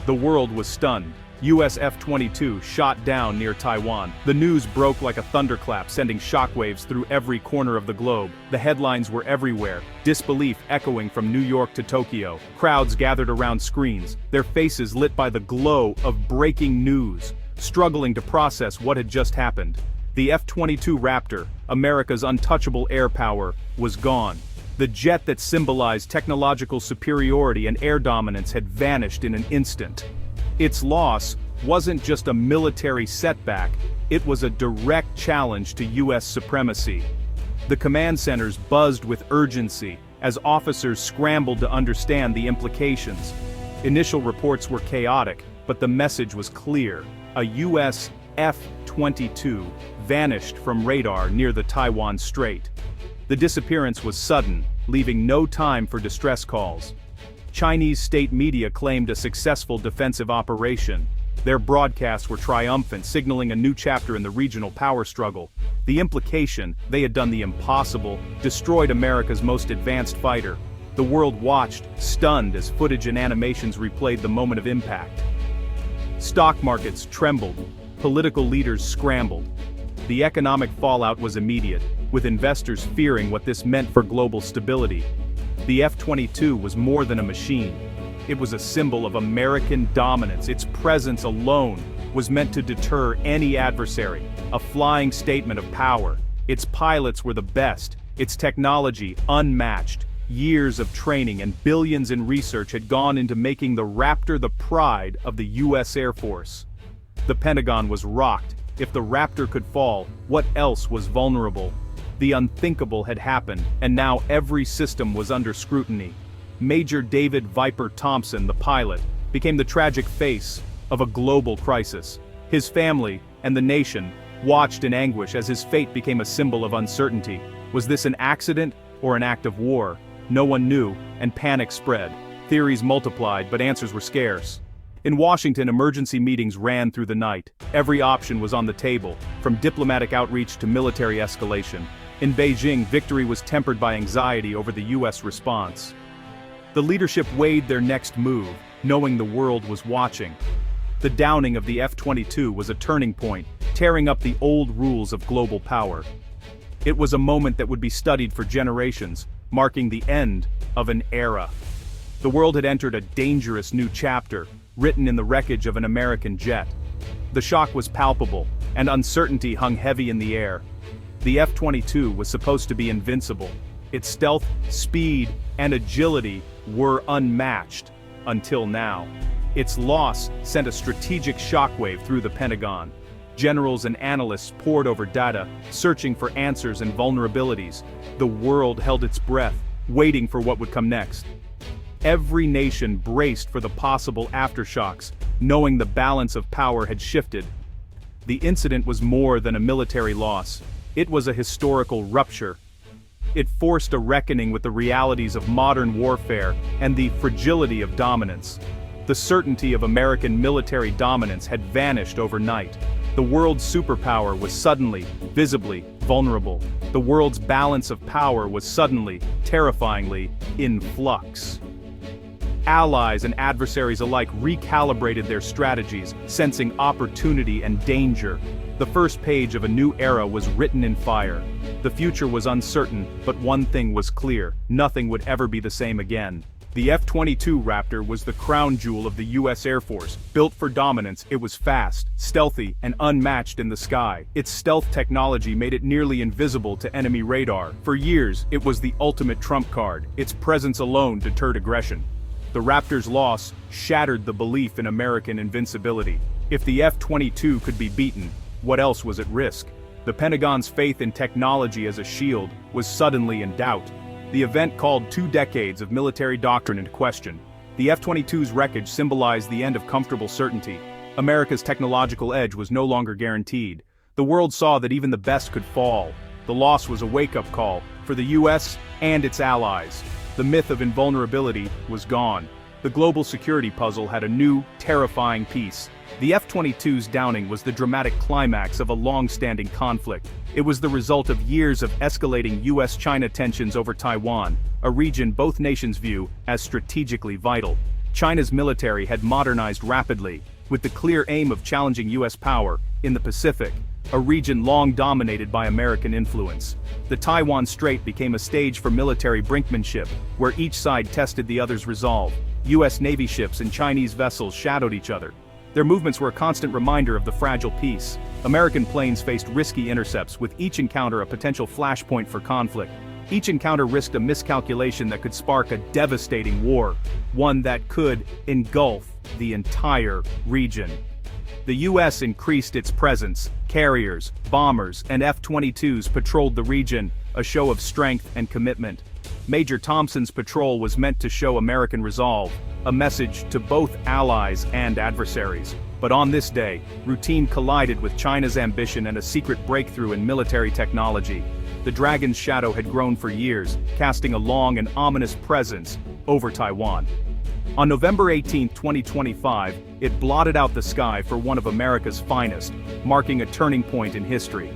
The world was stunned. US F-22 shot down near Taiwan. The news broke like a thunderclap, sending shockwaves through every corner of the globe. The headlines were everywhere, disbelief echoing from New York to Tokyo. Crowds gathered around screens, their faces lit by the glow of breaking news, struggling to process what had just happened. The F-22 Raptor, America's untouchable air power, was gone. The jet that symbolized technological superiority and air dominance had vanished in an instant. Its loss wasn't just a military setback, it was a direct challenge to US supremacy. The command centers buzzed with urgency as officers scrambled to understand the implications. Initial reports were chaotic, but the message was clear. A US F-22 vanished from radar near the Taiwan Strait. The disappearance was sudden, leaving no time for distress calls. Chinese state media claimed a successful defensive operation. Their broadcasts were triumphant, signaling a new chapter in the regional power struggle. The implication, they had done the impossible, destroyed America's most advanced fighter. The world watched, stunned as footage and animations replayed the moment of impact. Stock markets trembled, political leaders scrambled. The economic fallout was immediate, with investors fearing what this meant for global stability. The F-22 was more than a machine. It was a symbol of American dominance. Its presence alone was meant to deter any adversary, a flying statement of power. Its pilots were the best, its technology unmatched. Years of training and billions in research had gone into making the Raptor the pride of the US Air Force. The Pentagon was rocked. If the Raptor could fall, what else was vulnerable? The unthinkable had happened, and now every system was under scrutiny. Major David Viper Thompson, the pilot, became the tragic face of a global crisis. His family, and the nation, watched in anguish as his fate became a symbol of uncertainty. Was this an accident, or an act of war? No one knew, and panic spread. Theories multiplied, but answers were scarce. In Washington, emergency meetings ran through the night. Every option was on the table, from diplomatic outreach to military escalation. In Beijing, victory was tempered by anxiety over the US response. The leadership weighed their next move, knowing the world was watching. The downing of the F-22 was a turning point, tearing up the old rules of global power. It was a moment that would be studied for generations, marking the end of an era. The world had entered a dangerous new chapter, written in the wreckage of an American jet. The shock was palpable, and uncertainty hung heavy in the air. The F-22 was supposed to be invincible. Its stealth, speed, and agility were unmatched, until now. Its loss sent a strategic shockwave through the Pentagon. Generals and analysts pored over data, searching for answers and vulnerabilities. The world held its breath, waiting for what would come next. Every nation braced for the possible aftershocks, knowing the balance of power had shifted. The incident was more than a military loss. It was a historical rupture. It forced a reckoning with the realities of modern warfare and the fragility of dominance. The certainty of American military dominance had vanished overnight. The world's superpower was suddenly, visibly, vulnerable. The world's balance of power was suddenly, terrifyingly, in flux. Allies and adversaries alike recalibrated their strategies, sensing opportunity and danger. The first page of a new era was written in fire. The future was uncertain, but one thing was clear: nothing would ever be the same again. The F-22 Raptor was the crown jewel of the US Air Force. Built for dominance, it was fast, stealthy, and unmatched in the sky. Its stealth technology made it nearly invisible to enemy radar. For years, it was the ultimate trump card. Its presence alone deterred aggression. The Raptor's loss shattered the belief in American invincibility. If the F-22 could be beaten, what else was at risk? The Pentagon's faith in technology as a shield was suddenly in doubt. The event called 2 decades of military doctrine into question. The F-22's wreckage symbolized the end of comfortable certainty. America's technological edge was no longer guaranteed. The world saw that even the best could fall. The loss was a wake-up call for the US and its allies. The myth of invulnerability was gone. The global security puzzle had a new, terrifying piece. The F-22's downing was the dramatic climax of a long-standing conflict. It was the result of years of escalating US-China tensions over Taiwan, a region both nations view as strategically vital. China's military had modernized rapidly, with the clear aim of challenging US power in the Pacific, a region long dominated by American influence. The Taiwan Strait became a stage for military brinkmanship, where each side tested the other's resolve. US Navy ships and Chinese vessels shadowed each other. Their movements were a constant reminder of the fragile peace. American planes faced risky intercepts, with each encounter a potential flashpoint for conflict. Each encounter risked a miscalculation that could spark a devastating war, one that could engulf the entire region. The US increased its presence. Carriers, bombers, and F-22s patrolled the region, a show of strength and commitment. Major Thompson's patrol was meant to show American resolve, a message to both allies and adversaries. But on this day, routine collided with China's ambition and a secret breakthrough in military technology. The Dragon's shadow had grown for years, casting a long and ominous presence over Taiwan. On November 18, 2025, it blotted out the sky for one of America's finest, marking a turning point in history.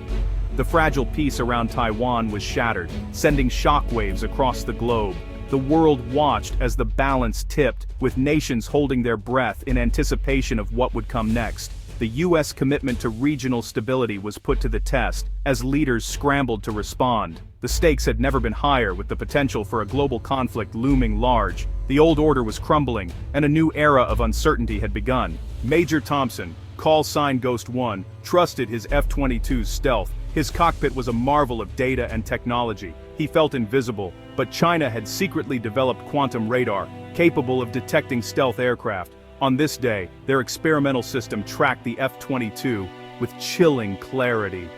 The fragile peace around Taiwan was shattered, sending shockwaves across the globe. The world watched as the balance tipped, with nations holding their breath in anticipation of what would come next. The US commitment to regional stability was put to the test, as leaders scrambled to respond. The stakes had never been higher, with the potential for a global conflict looming large. The old order was crumbling, and a new era of uncertainty had begun. Major Thompson, call sign Ghost 1, trusted his F-22's stealth. His cockpit was a marvel of data and technology. He felt invisible, but China had secretly developed quantum radar, capable of detecting stealth aircraft. On this day, their experimental system tracked the F-22 with chilling clarity.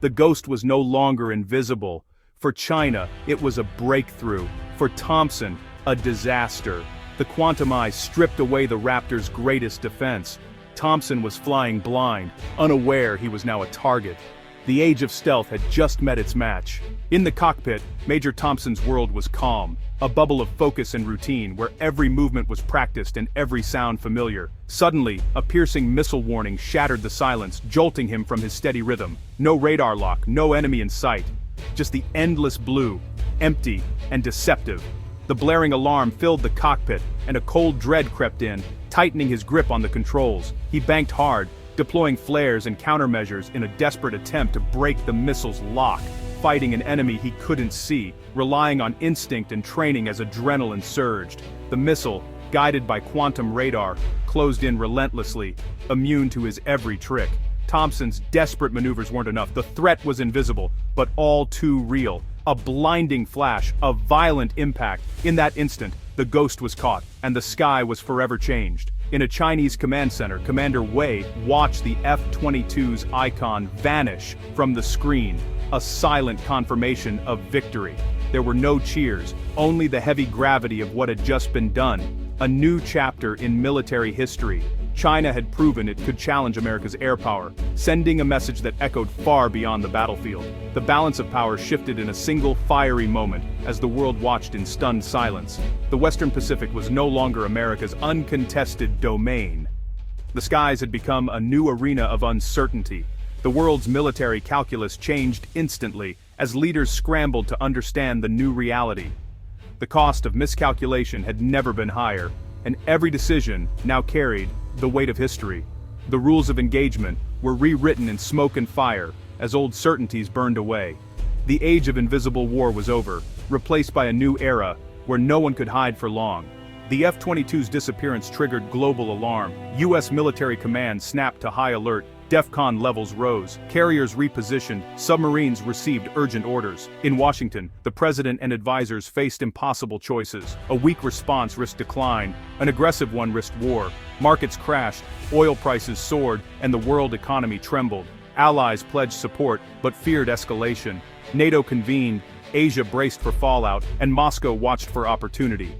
The Ghost was no longer invisible. For China, it was a breakthrough. For Thompson, a disaster. The quantum eye stripped away the Raptor's greatest defense. Thompson was flying blind, unaware he was now a target. The age of stealth had just met its match. In the cockpit, Major Thompson's world was calm, a bubble of focus and routine where every movement was practiced and every sound familiar. Suddenly, a piercing missile warning shattered the silence, jolting him from his steady rhythm. No radar lock, no enemy in sight. Just the endless blue, empty and deceptive. The blaring alarm filled the cockpit, and a cold dread crept in, tightening his grip on the controls. He banked hard, deploying flares and countermeasures in a desperate attempt to break the missile's lock, fighting an enemy he couldn't see, relying on instinct and training as adrenaline surged. The missile, guided by quantum radar, closed in relentlessly, immune to his every trick. Thompson's desperate maneuvers weren't enough. The threat was invisible, but all too real. A blinding flash, a violent impact. In that instant, the Ghost was caught, and the sky was forever changed. In a Chinese command center, Commander Wei watched the F-22's icon vanish from the screen, a silent confirmation of victory. There were no cheers, only the heavy gravity of what had just been done. A new chapter in military history. China had proven it could challenge America's air power, sending a message that echoed far beyond the battlefield. The balance of power shifted in a single fiery moment as the world watched in stunned silence. The Western Pacific was no longer America's uncontested domain. The skies had become a new arena of uncertainty. The world's military calculus changed instantly as leaders scrambled to understand the new reality. The cost of miscalculation had never been higher, and every decision now carried the weight of history. The rules of engagement were rewritten in smoke and fire as old certainties burned away. The age of invisible war was over, replaced by a new era where no one could hide for long. The F-22's disappearance triggered global alarm. US military command snapped to high alert. DEFCON levels rose, carriers repositioned, submarines received urgent orders. In Washington, the president and advisors faced impossible choices. A weak response risked decline, an aggressive one risked war. Markets crashed, oil prices soared, and the world economy trembled. Allies pledged support, but feared escalation. NATO convened, Asia braced for fallout, and Moscow watched for opportunity.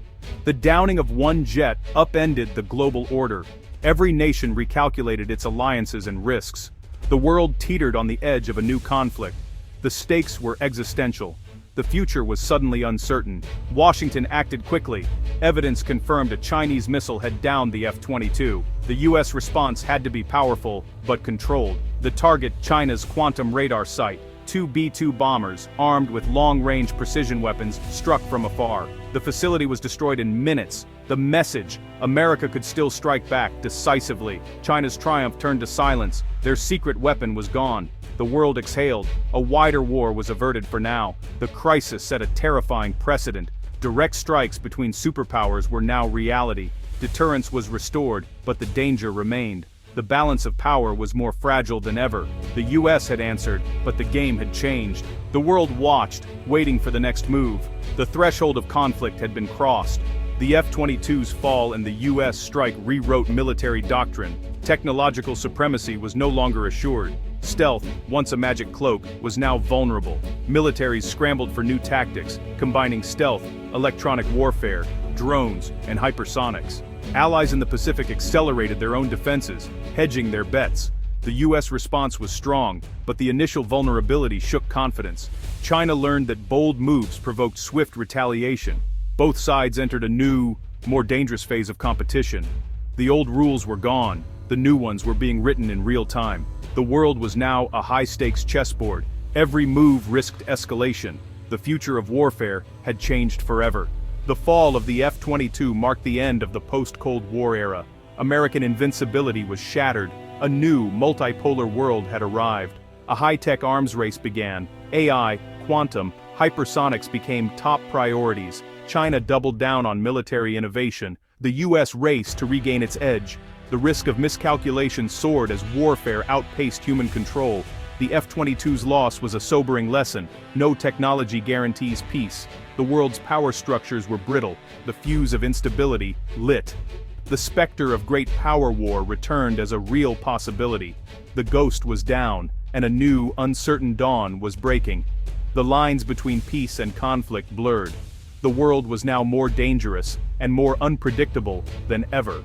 The downing of one jet upended the global order. Every nation recalculated its alliances and risks. The world teetered on the edge of a new conflict. The stakes were existential. The future was suddenly uncertain. Washington acted quickly. Evidence confirmed a Chinese missile had downed the F-22. The US response had to be powerful, but controlled. The target, China's quantum radar site. Two B-2 bombers, armed with long-range precision weapons, struck from afar. The facility was destroyed in minutes, The message: America could still strike back decisively. China's triumph turned to silence. Their secret weapon was gone. The world exhaled. A wider war was averted for now. The crisis set a terrifying precedent. Direct strikes between superpowers were now reality. Deterrence was restored, but the danger remained. The balance of power was more fragile than ever. The US had answered, but the game had changed. The world watched, waiting for the next move. The threshold of conflict had been crossed. The F-22's fall and the US strike rewrote military doctrine. Technological supremacy was no longer assured. Stealth, once a magic cloak, was now vulnerable. Militaries scrambled for new tactics, combining stealth, electronic warfare, drones, and hypersonics. Allies in the Pacific accelerated their own defenses, hedging their bets. The US response was strong, but the initial vulnerability shook confidence. China learned that bold moves provoked swift retaliation. Both sides entered a new, more dangerous phase of competition. The old rules were gone, the new ones were being written in real time. The world was now a high-stakes chessboard. Every move risked escalation. The future of warfare had changed forever. The fall of the F-22 marked the end of the post-Cold War era. American invincibility was shattered. A new, multipolar world had arrived. A high-tech arms race began. AI, quantum, hypersonics became top priorities. China doubled down on military innovation. The US raced to regain its edge. The risk of miscalculation soared as warfare outpaced human control. The F-22's loss was a sobering lesson. No technology guarantees peace. The world's power structures were brittle. The fuse of instability lit. The specter of great power war returned as a real possibility. The ghost was down, and a new, uncertain dawn was breaking. The lines between peace and conflict blurred. The world was now more dangerous and more unpredictable than ever.